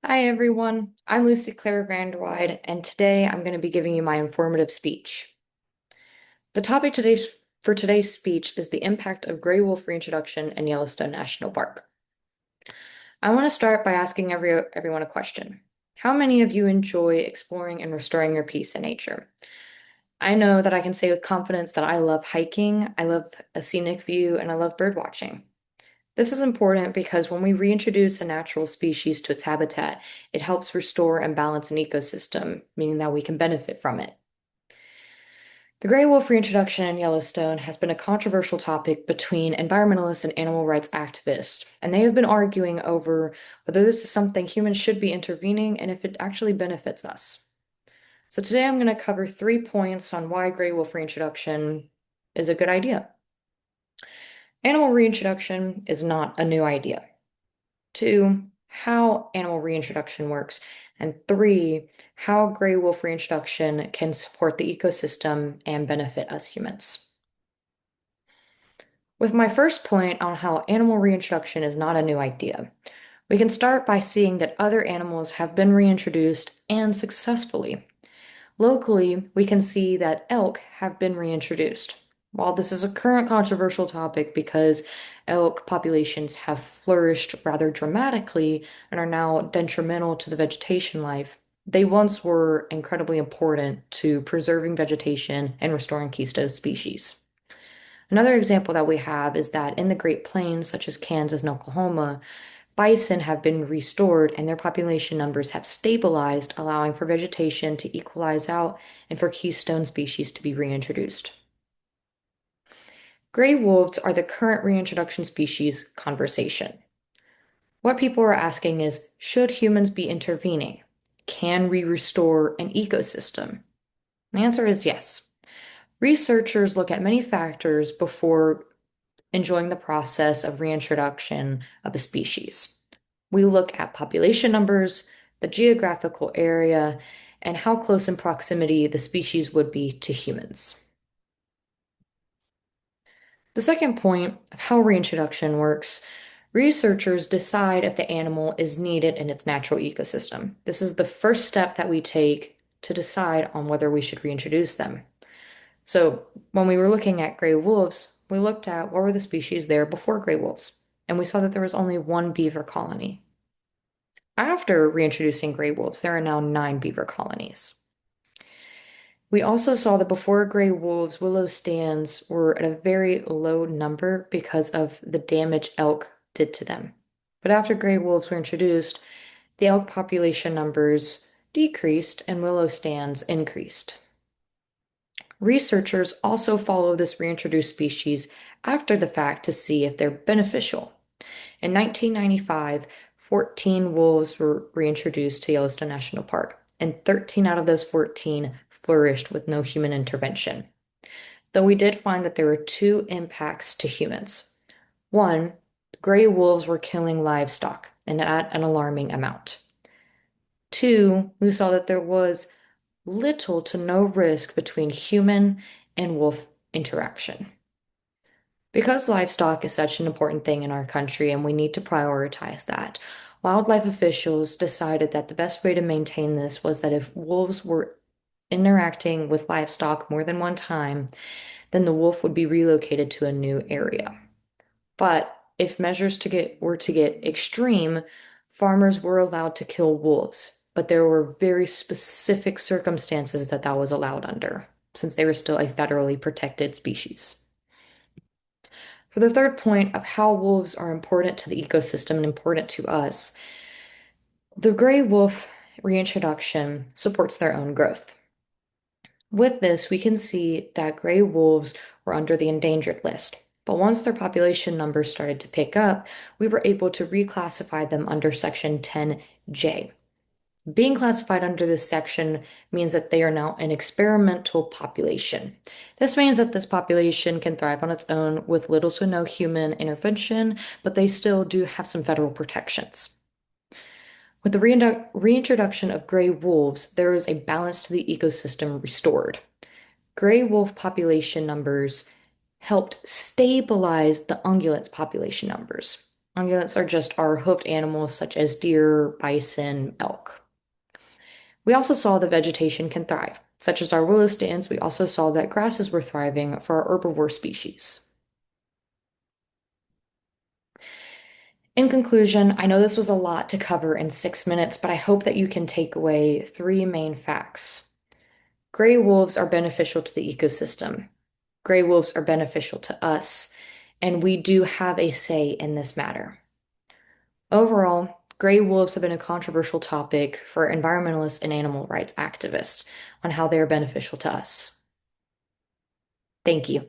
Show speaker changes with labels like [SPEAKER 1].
[SPEAKER 1] Hi everyone, I'm Lucy Claire Grandwide, and today I'm going to be giving you my informative speech. The topic for today's speech is the impact of gray wolf reintroduction in Yellowstone National Park. I want to start by asking everyone a question. How many of you enjoy exploring and restoring your peace in nature? I know that I can say with confidence that I love hiking, I love a scenic view, and I love bird watching. This is important because when we reintroduce a natural species to its habitat, it helps restore and balance an ecosystem, meaning that we can benefit from it. The gray wolf reintroduction in Yellowstone has been a controversial topic between environmentalists and animal rights activists, and they have been arguing over whether this is something humans should be intervening and if it actually benefits us. So today I'm going to cover 3 points on why gray wolf reintroduction is a good idea. Animal reintroduction is not a new idea. 2, how animal reintroduction works. And 3, how gray wolf reintroduction can support the ecosystem and benefit us humans. With my first point on how animal reintroduction is not a new idea, we can start by seeing that other animals have been reintroduced and successfully. Locally, we can see that elk have been reintroduced. While this is a current controversial topic because elk populations have flourished rather dramatically and are now detrimental to the vegetation life, they once were incredibly important to preserving vegetation and restoring keystone species. Another example that we have is that in the Great Plains, such as Kansas and Oklahoma, bison have been restored and their population numbers have stabilized, allowing for vegetation to equalize out and for keystone species to be reintroduced. Gray wolves are the current reintroduction species conversation. What people are asking is, should humans be intervening? Can we restore an ecosystem? The answer is yes. Researchers look at many factors before enjoying the process of reintroduction of a species. We look at population numbers, the geographical area, and how close in proximity the species would be to humans. The second point of how reintroduction works, researchers decide if the animal is needed in its natural ecosystem. This is the first step that we take to decide on whether we should reintroduce them. So, when we were looking at gray wolves, we looked at what were the species there before gray wolves, and we saw that there was only one beaver colony. After reintroducing gray wolves, there are now 9 beaver colonies. We also saw that before gray wolves, willow stands were at a very low number because of the damage elk did to them. But after gray wolves were introduced, the elk population numbers decreased and willow stands increased. Researchers also follow this reintroduced species after the fact to see if they're beneficial. In 1995, 14 wolves were reintroduced to Yellowstone National Park, and 13 out of those 14 flourished with no human intervention. Though we did find that there were two impacts to humans. One, gray wolves were killing livestock and at an alarming amount. Two, we saw that there was little to no risk between human and wolf interaction. Because livestock is such an important thing in our country and we need to prioritize that, wildlife officials decided that the best way to maintain this was that if wolves were interacting with livestock more than one time, then the wolf would be relocated to a new area. But if measures were to get extreme, farmers were allowed to kill wolves, but there were very specific circumstances that that was allowed under, since they were still a federally protected species. For the third point of how wolves are important to the ecosystem and important to us, the gray wolf reintroduction supports their own growth. With this, we can see that gray wolves were under the endangered list. But once their population numbers started to pick up, we were able to reclassify them under Section 10J. Being classified under this section means that they are now an experimental population. This means that this population can thrive on its own with little to no human intervention, but they still do have some federal protections. With the reintroduction of gray wolves, there is a balance to the ecosystem restored. Gray wolf population numbers helped stabilize the ungulate's population numbers. Ungulates are just our hoofed animals such as deer, bison, elk. We also saw that vegetation can thrive. Such as our willow stands, we also saw that grasses were thriving for our herbivore species. In conclusion, I know this was a lot to cover in 6 minutes, but I hope that you can take away three main facts. Gray wolves are beneficial to the ecosystem. Gray wolves are beneficial to us, and we do have a say in this matter. Overall, gray wolves have been a controversial topic for environmentalists and animal rights activists on how they are beneficial to us. Thank you.